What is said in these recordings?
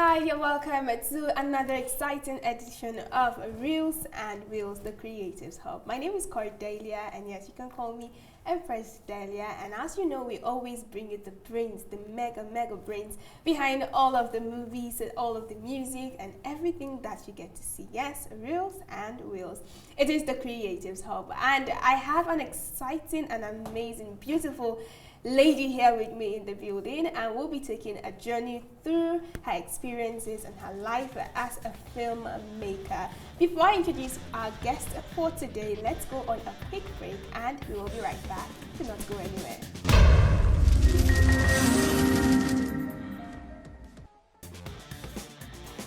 Hi, you're welcome to another exciting edition of Reels and Wheels, the Creatives Hub. My name is Cordelia, and yes, you can call me Empress Delia. And as you know, we always bring you the brains, the mega brains behind all of the movies, and all of the music, and everything that you get to see. Yes, Reels and Wheels. It is the Creatives Hub, and I have an exciting and amazing, beautiful lady here with me in the building, and we'll be taking a journey through her experiences and her life as a filmmaker. Before I introduce our guest for today, let's go on a quick break and we will be right back. Do not go anywhere.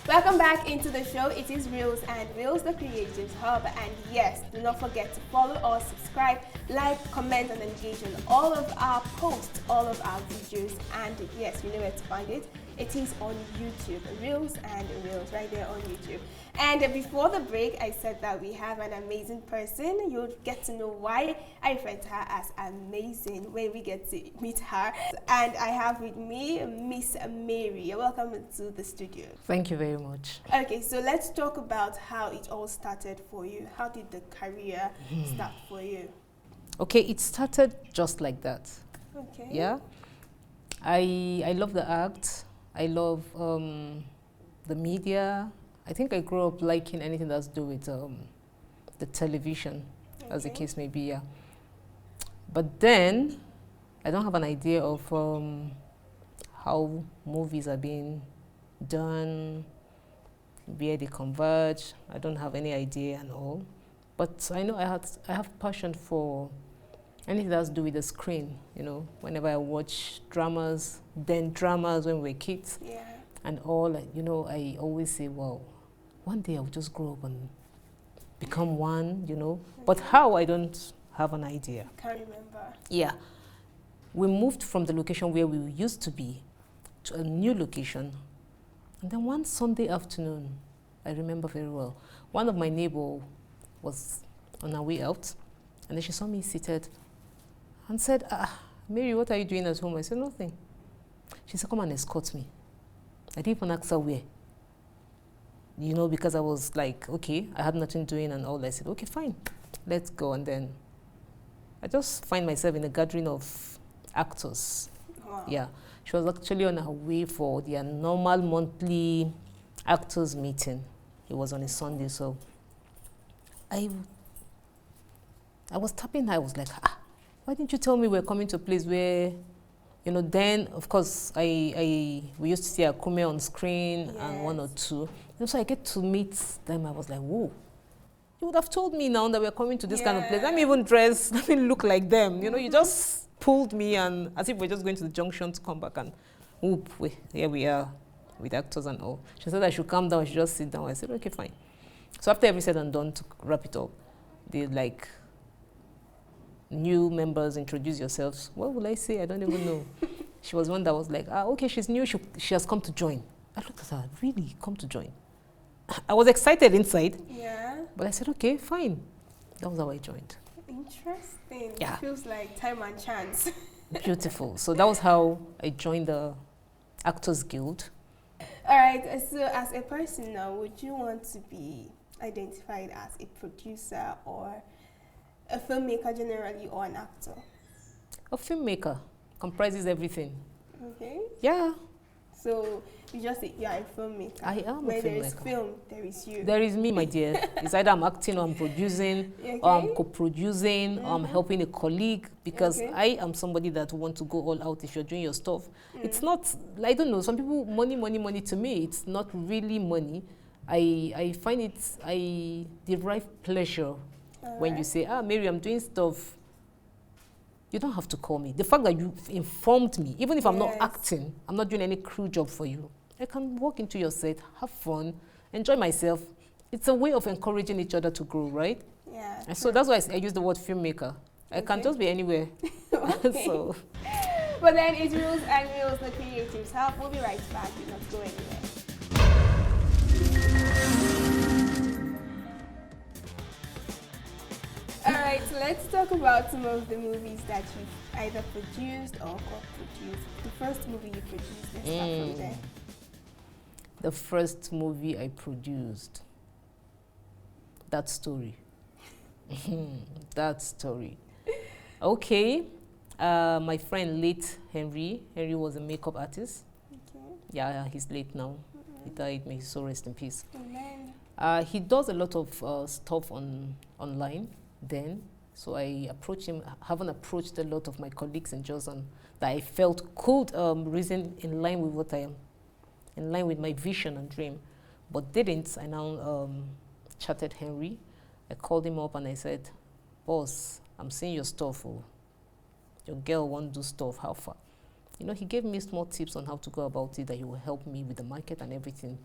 Welcome back into the show. It is Reels and Wheels, the Creatives Hub. And yes, do not forget to follow us, subscribe, like, comment, and engage on all of our posts, all of our videos. And yes, you know where to find it. It is on YouTube, Reels and Wheels, right there on YouTube. And before the break, I said that we have an amazing person. You'll get to know why I refer to her as amazing when we get to meet her. And I have with me Miss Mary. Welcome to the studio. Thank you very much. Okay, so let's talk about how it all started for you. How did the career start for you? Okay, it started just like that. Okay. Yeah. I love the act. I love the media. I think I grew up liking anything that's to do with the television, as the case may be, yeah. But then, I don't have an idea of how movies are being done, where they converge. I don't have any idea and all. But I know I have passion for anything that's to do with the screen, you know. Whenever I watch dramas when we were kids, Yeah. and all, you know, I always say, wow, one day I'll just grow up and become one, you know. But how, I don't have an idea. Can't remember. Yeah. We moved from the location where we used to be to a new location. And then one Sunday afternoon, I remember very well, one of my neighbors was on her way out, and then she saw me seated and said, Mary, what are you doing at home? I said, nothing. She said, come and escort me. I didn't even ask her where. You know, because I was like, okay, I had nothing doing and all. I said, okay, fine, let's go. And then I just find myself in a gathering of actors. Wow. Yeah. She was actually on her way for their normal monthly actors meeting. It was on a Sunday, so I was tapping her. I was like, why didn't you tell me we're coming to a place where, you know, then, of course, we used to see Akume on screen, Yes. and one or two. And so I get to meet them. I was like, whoa. You would have told me now that we're coming to this kind of place. Let me even dress, let me look like them. You know, you just pulled me, and as if we're just going to the junction to come back, and whoop, here we are with actors and all. She said I should calm down, I should just sit down. I said, okay, fine. So after every said and done, to wrap it up, they like, new members, introduce yourselves. What will I say? I don't even know. She was one that was like, okay, she's new, she has come to join. I looked at her, really, come to join? I was excited inside. Yeah. But I said, okay, fine. That was how I joined. Interesting. Yeah. It feels like time and chance. Beautiful. So that was how I joined the Actors Guild. All right, so as a person now, would you want to be identified as a producer or a filmmaker generally, or an actor? A filmmaker comprises everything. Okay. Yeah. So you just say you are a filmmaker. I am a Where there is filmmaker. film, there is you. There is me, my dear. It's either I'm acting or I'm producing, or I'm co-producing, or I'm helping a colleague, because I am somebody that wants to go all out if you're doing your stuff. It's not, I don't know, some people, money, to me, it's not really money. I find it, I derive pleasure when you say, Mary, I'm doing stuff. You don't have to call me. The fact that you informed me, even if I'm not acting, I'm not doing any crew job for you, I can walk into your set, have fun, enjoy myself. It's a way of encouraging each other to grow, right? Yeah. And so that's why I use the word filmmaker. I can just be anywhere. So. But then it's Reels and Wheels, the Creatives Hub. We'll be right back. Do not go anywhere. Alright, so let's talk about some of the movies that you've either produced or co-produced. The first movie you produced, let's start from there. The first movie I produced. That story. That story. Okay. My friend, late Henry. Henry was a makeup artist. Okay. Yeah, he's late now. He died. May his soul rest in peace. Amen. He does a lot of stuff online then. So I approached him, haven't approached a lot of my colleagues in Johnson that I felt could reason in line with what I am, in line with my vision and dream, but didn't. I now chatted Henry. I called him up and I said, boss, I'm seeing your stuff. Oh. Your girl won't do stuff, how far? You know, he gave me small tips on how to go about it, that he will help me with the market and everything.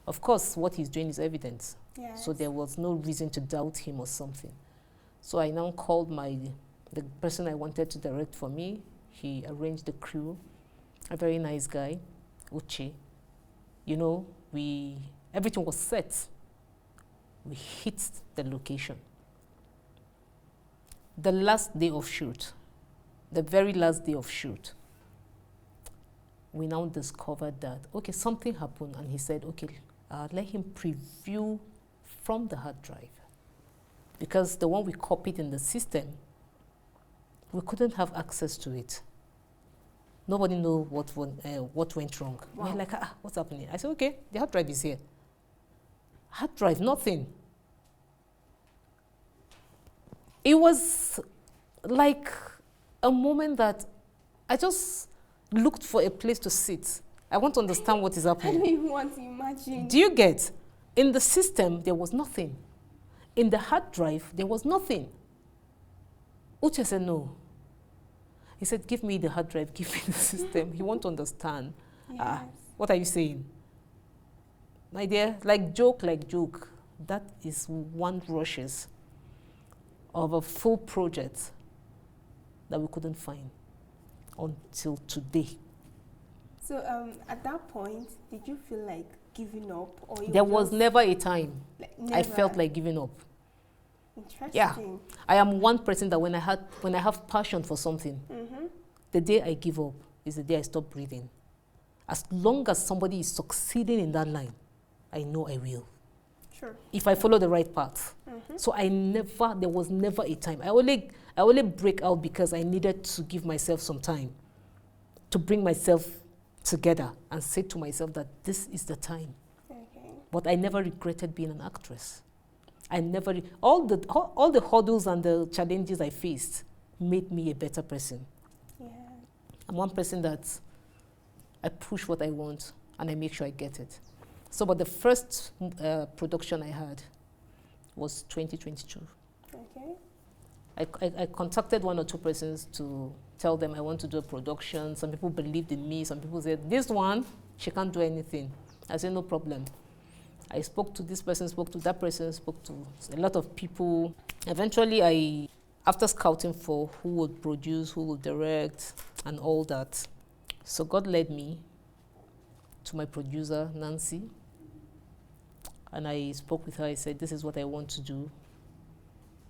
Of course, what he's doing is evident. Yes. So there was no reason to doubt him or something. So I now called the person I wanted to direct for me. He arranged the crew, a very nice guy, Uche. You know, everything was set. We hit the location. The last day of shoot, the very last day of shoot, we now discovered that, okay, something happened, and he said, okay, let him preview from the hard drive. Because the one we copied in the system, we couldn't have access to it. Nobody knew what went wrong. Wow. We're like, what's happening? I said, okay, the hard drive is here. Hard drive, nothing. It was like a moment that I just looked for a place to sit. I want to understand what is happening. I don't even want to imagine. Do you get? In the system, there was nothing. In the hard drive, there was nothing. Uche said, no. He said, give me the hard drive, give me the system. He wants to understand. Yes. What are you saying? My dear, like joke. That is one rushes of a full project that we couldn't find until today. So at that point, did you feel like giving up? Or there was never a time never. I felt like giving up. Interesting. Yeah, I am one person that when I have passion for something, the day I give up is the day I stop breathing. As long as somebody is succeeding in that line, I know I will. Sure. If I follow the right path. So there was never a time. I only break out because I needed to give myself some time to bring myself together and say to myself that this is the time. Okay. But I never regretted being an actress. I never, all the hurdles and the challenges I faced made me a better person. Yeah. I'm one person that I push what I want and I make sure I get it. So, but the first production I had was 2022. Okay. I contacted one or two persons to tell them I want to do a production. Some people believed in me. Some people said, this one, she can't do anything. I said, no problem. I spoke to this person, spoke to that person, spoke to a lot of people. Eventually, after scouting for who would produce, who would direct, and all that, so God led me to my producer, Nancy. And I spoke with her. I said, this is what I want to do.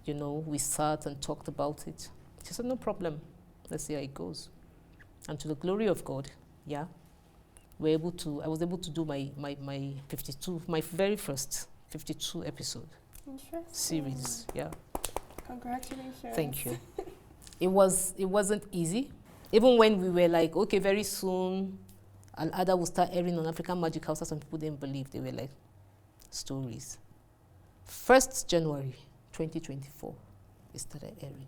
You know, we sat and talked about it. She said, no problem. Let's see how it goes. And to the glory of God, yeah, I was able to do my very first 52 episode series. Yeah. Congratulations. Thank you. It wasn't easy. Even when we were like, okay, very soon, Al-Ada will start airing on African Magic House, some people didn't believe. They were like, stories. 1st January 2024, it started airing.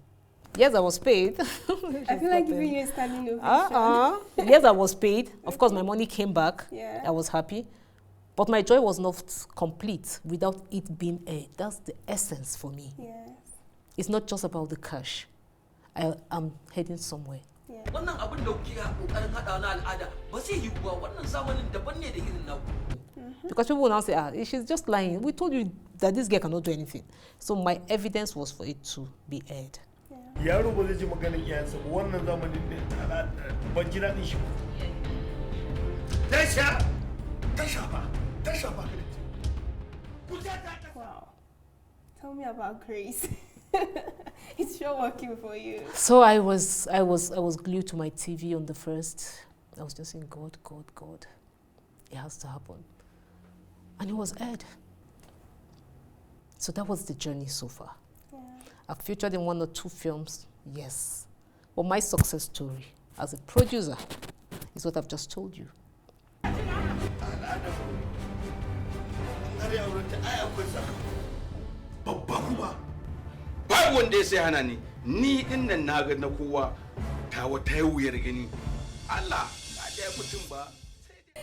Yes, I was paid. I feel like giving you a standing ovation. Yes, I was paid. Of course, my money came back. Yeah. I was happy. But my joy was not complete without it being aired. That's the essence for me. Yes. It's not just about the cash. I am heading somewhere. Yeah. Because people will now say, she's just lying. We told you that this girl cannot do anything. So my evidence was for it to be aired. Yeah. Wow. Tell me about Grace. It's sure working for you. So I was glued to my TV on the first. I was just saying, God, it has to happen. and it was aired. So that was the journey so far. Yeah. I've featured in 1 or 2 films, yes. But my success story as a producer is what I've just told you.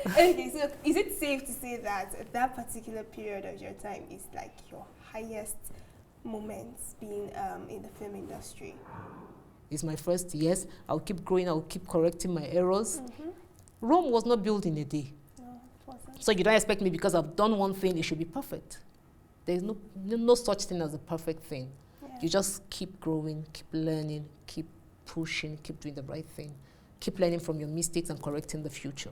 Okay, so is it safe to say that that particular period of your time is like your highest moments being in the film industry? It's my first, yes. I'll keep growing, I'll keep correcting my errors. Rome was not built in a day. No, it wasn't. So you don't expect me because I've done one thing, it should be perfect. There's no such thing as a perfect thing. Yeah. You just keep growing, keep learning, keep pushing, keep doing the right thing. Keep learning from your mistakes and correcting the future.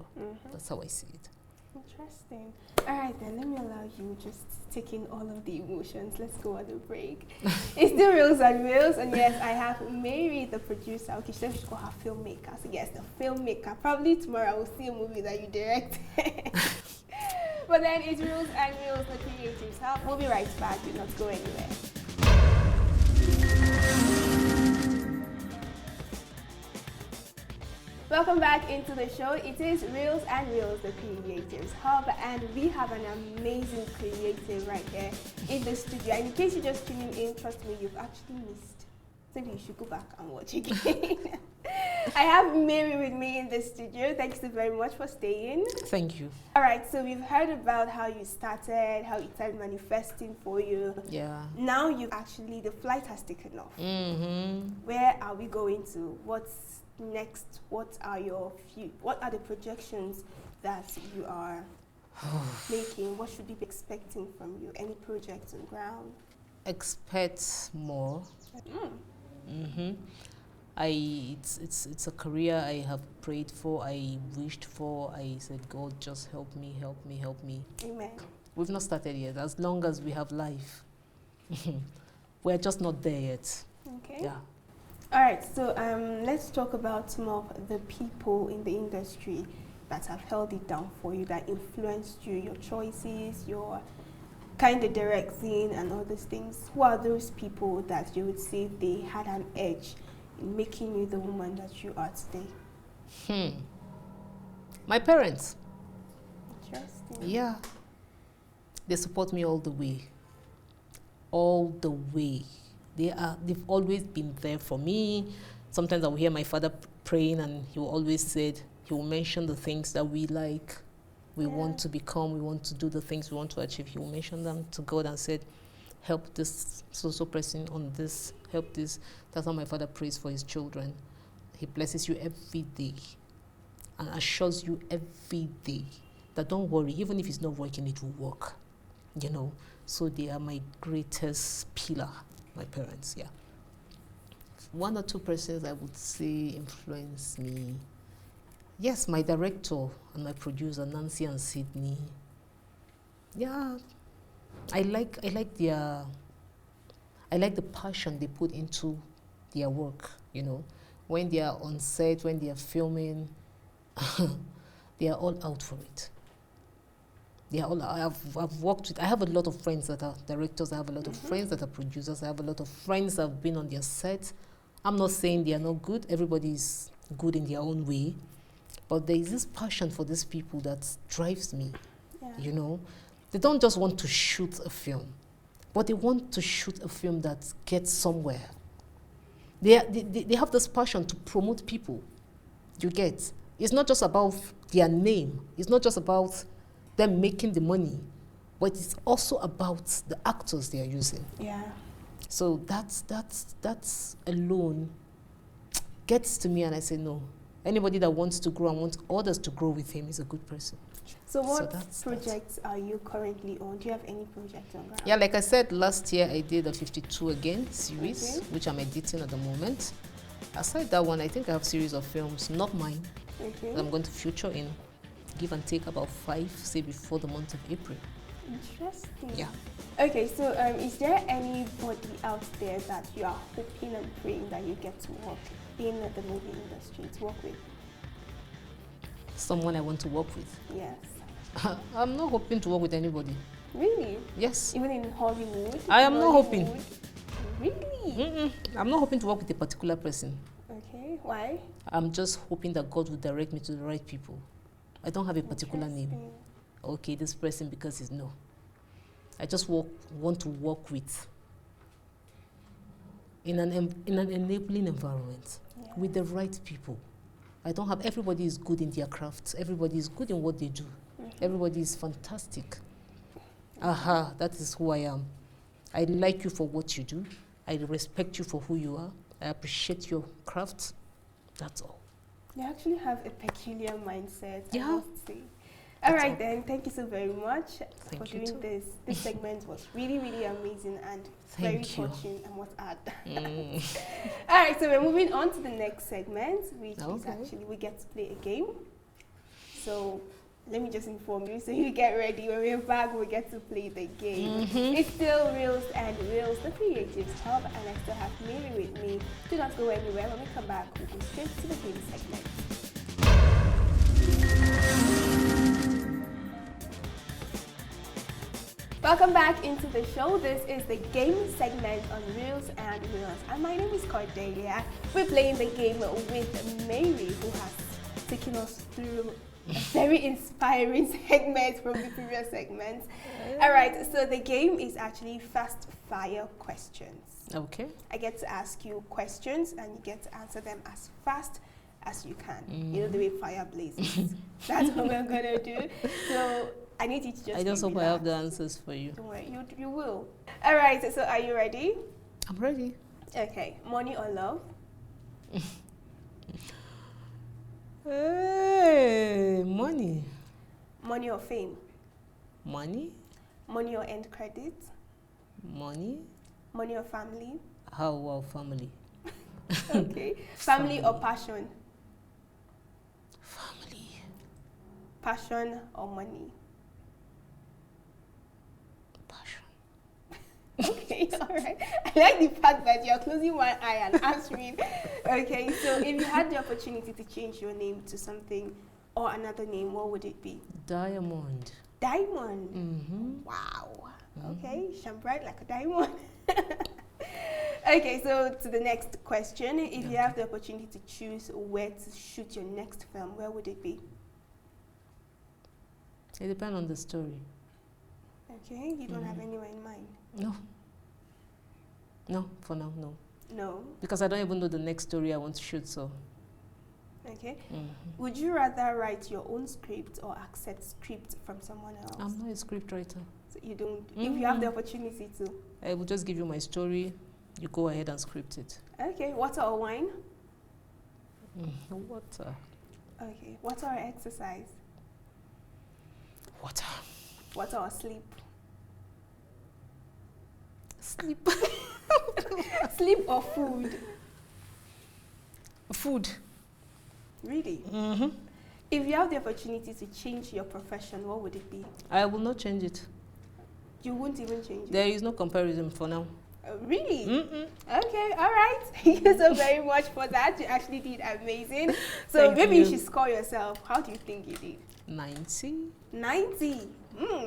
That's how I see it. Interesting. All right, then let me allow you just take in all of the emotions. Let's go on a break. It's the Reels and Reels, and yes, I have Mary, the producer. Okay, she said she's called her filmmaker. So yes, the filmmaker. Probably tomorrow I will see a movie that you directed. But then it's Reels and Reels, the creatives help. We'll be right back. Do not go anywhere. Welcome back into the show. It is Reels and Reels, the Creatives Hub, and we have an amazing creative right here in the studio. And in case you're just tuning in, trust me, you've actually missed. So you should go back and watch again. I have Mary with me in the studio. Thanks so very much for staying. Thank you. All right, so we've heard about how you started, how it started manifesting for you. Yeah. Now you've actually, the flight has taken off. Mm-hmm. Where are we going to? What's next? What are the projections that you are making? What should we be expecting from you? Any projects on ground? Expect more. Mm. It's a career I have prayed for, I wished for. I said, God, just help me, help me, help me. Amen. We've not started yet. As long as we have life, we're just not there yet. Okay. Yeah. All right, so let's talk about some of the people in the industry that have held it down for you, that influenced you, your choices, your kind of directing and all those things. Who are those people that you would say they had an edge in making you the woman that you are today? My parents. Interesting. Yeah. They support me all the way. All the way. They've always been there for me. Sometimes I will hear my father praying, and he will always say, he will mention the things that we like, we want to become, we want to do the things we want to achieve. He will mention them to God and said, help this so person on this, help this. That's how my father prays for his children. He blesses you every day and assures you every day that don't worry, even if it's not working, it will work. You know, so they are my greatest pillar, my parents, yeah. 1 or 2 persons I would say influence me. Yes, my director and my producer, Nancy and Sydney. Yeah, I like the passion they put into their work, you know. When they are on set, when they are filming, they are all out for it. They are all, I've worked with, I have a lot of friends that are directors, I have a lot of friends that are producers, I have a lot of friends that have been on their set. I'm not saying they are not good, everybody is good in their own way, but there is this passion for these people that drives me, you know. They don't just want to shoot a film, but they want to shoot a film that gets somewhere. They have this passion to promote people, you get. It's not just about their name, it's not just about them making the money, but it's also about the actors they are using. Yeah. So that's alone gets to me, and I say no. Anybody that wants to grow and wants others to grow with him is a good person. So what projects are you currently on? Do you have any projects on ground? Yeah, like I said, last year I did a 52 Again series, which I'm editing at the moment. Aside that one, I think I have a series of films, not mine, that I'm going to feature in, give and take about 5, say before the month of April. Interesting. Yeah. Okay, so is there anybody out there that you are hoping and praying that you get to work in the movie industry, to work with? Someone I want to work with. Yes. I'm not hoping to work with anybody. Really? Yes. Even in Hollywood? I am not hoping. Bollywood? Really? I'm not hoping to work with a particular person. Okay, why? I'm just hoping that God will direct me to the right people. I don't have a particular name. Interesting. Okay, this person because he's no. I just want to work with in an enabling environment Yeah. with the right people. I don't have everybody is good in their crafts. Everybody is good in what they do. Everybody is fantastic. Aha, that is who I am. I like you for what you do. I respect you for who you are. I appreciate your craft. That's all. You actually have a peculiar mindset, I Yeah. must say. All That's right all. then, thank you so very much for Thank you doing too. this. This segment was really, really amazing and very Thank you. touching, I must add. Mm. All right, so we're moving on to the next segment, which is Okay. actually we get to play a game. So let me just inform you, so you get ready. When we're back, we get to play the game. It's still Reels and Reels, the Creatives Hub, and I still have Mary with me. Do not go anywhere. When we come back, we'll go straight to the game segment. Welcome back into the show. This is the game segment on Reels and Reels. And my name is Cordelia. We're playing the game with Mary, who has taken us through a very inspiring segment from the previous segments. All right, so the game is actually fast fire questions. Okay. I get to ask you questions and you get to answer them as fast as you can. You know the way fire blazes. That's what we're gonna do. So I need you to just I just be hope I have the relaxed. answers for you. Don't worry, you will. All right, so are you ready? I'm ready. Okay, money or love? Hey, money. Money or fame? Money? Money or end credit? Money? Money or family? How about family? Okay. Family or passion? Family. Passion or money? Passion. Okay, all right. I like the fact that you're closing one eye and answering. Okay, so if you had the opportunity to change your name to something or another name, what would it be? Diamond. Diamond. Mm-hmm. Wow. Okay, shine bright like a diamond. Okay, so to the next question. If you have the opportunity to choose where to shoot your next film, where would it be? It depends on the story. Okay, you don't have anywhere in mind? No. No, for now, no. No. Because I don't even know the next story I want to shoot, so. Okay. Mhm. Would you rather write your own script or accept script from someone else? I'm not a script writer. So you don't, if you have the opportunity to. I will just give you my story. You go ahead and script it. Okay, water or wine? Water. Okay, water or exercise? Water. Water or sleep? Sleep. Sleep or food? Food. Really? Mm-hmm. If you have the opportunity to change your profession, what would it be? I will not change it. You won't even change it? There is no comparison for now. Really? Mm-mm. Okay, all right. Thank you so very much for that. You actually did amazing. So Thank maybe you you. should score yourself. How do you think you did? 90? 90.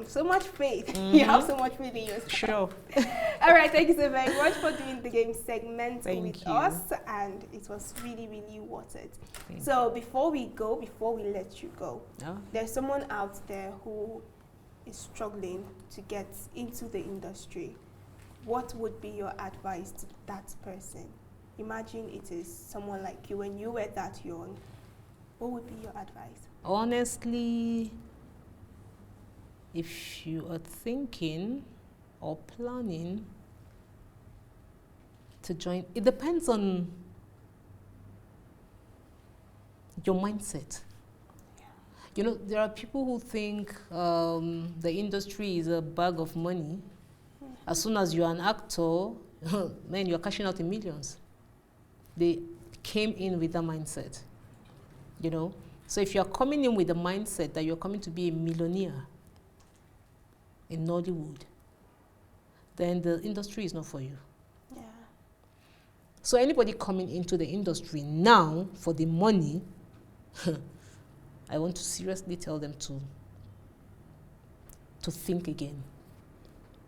So much faith. You have so much faith in yourself. Sure. All right, thank you so very much for doing the game segment Thank with you. us, and it was really, really worth it. Thank So before we let you go, Oh. there's someone out there who is struggling to get into the industry. What would be your advice to that person? Imagine it is someone like you when you were that young. What would be your advice? Honestly, if you are thinking or planning to join, it depends on your mindset. You know, there are people who think the industry is a bag of money. As soon as you're an actor, man, you're cashing out in millions. They came in with that mindset, you know. So if you're coming in with the mindset that you're coming to be a millionaire in Nollywood, then the industry is not for you. Yeah. So anybody coming into the industry now for the money, I want to seriously tell them to to think again,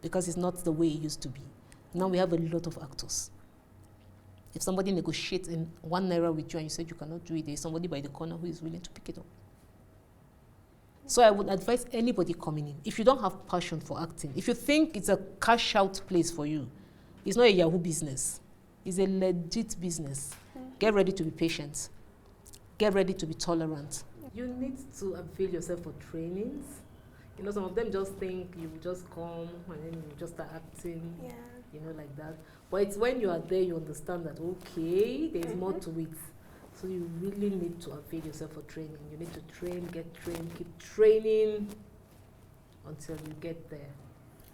because it's not the way it used to be. Now we have a lot of actors. If somebody negotiates in 1 naira with you and you said you cannot do it, there's somebody by the corner who is willing to pick it up. So I would advise anybody coming in, if you don't have passion for acting, if you think it's a cash out place for you, it's not a Yahoo business. It's a legit business. Get ready to be patient. Get ready to be tolerant. You need to avail yourself for trainings. You know, some of them just think you just come and then you just start acting, you know, like that. But it's when you are there, you understand that, okay, there's more to it. So you really need to avail yourself for training. You need to train, get trained, keep training until you get there.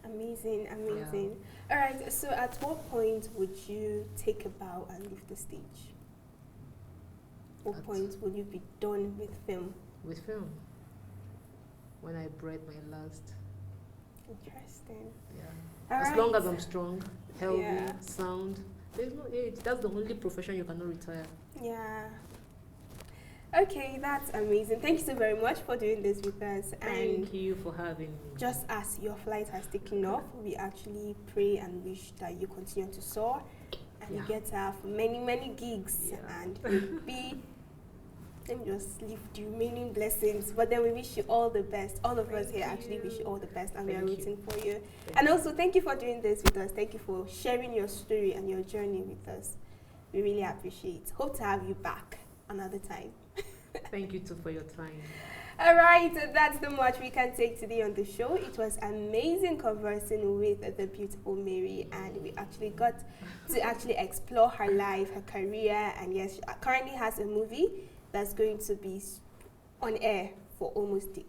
Amazing, amazing. Yeah. All right, so at what point would you take a bow and leave the stage? What point will you be done with film? With film? When I breathe my last. Interesting. Yeah. As long as I'm strong, healthy, sound, there's no age. That's the only profession you cannot retire. Yeah. Okay, that's amazing. Thank you so very much for doing this with us. Thank you for having me. Just as your flight has taken off, we actually pray and wish that you continue to soar and you get to have many, many gigs and you'll be. Let me just leave the remaining blessings. But then we wish you all the best. All of us here actually wish you all the best, and we are rooting for you. And also, thank you for doing this with us. Thank you for sharing your story and your journey with us. We really appreciate. Hope to have you back another time. Thank you too for your time. All right, that's the much we can take today on the show. It was amazing conversing with the beautiful Mary, and we actually got to actually explore her life, her career, and yes, she currently has a movie that's going to be on air for almost the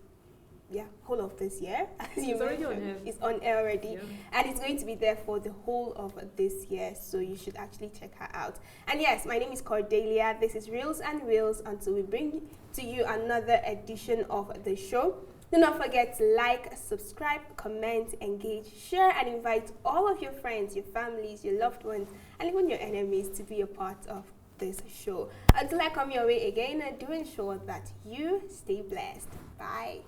whole of this year. It's already on air. It's on air already. And it's going to be there for the whole of this year, so you should actually check her out. And yes, my name is Cordelia. This is Reels and Wheels, until we bring to you another edition of the show. Do not forget to like, subscribe, comment, engage, share, and invite all of your friends, your families, your loved ones, and even your enemies to be a part of this show. Until I come your way again, do ensure that you stay blessed. Bye.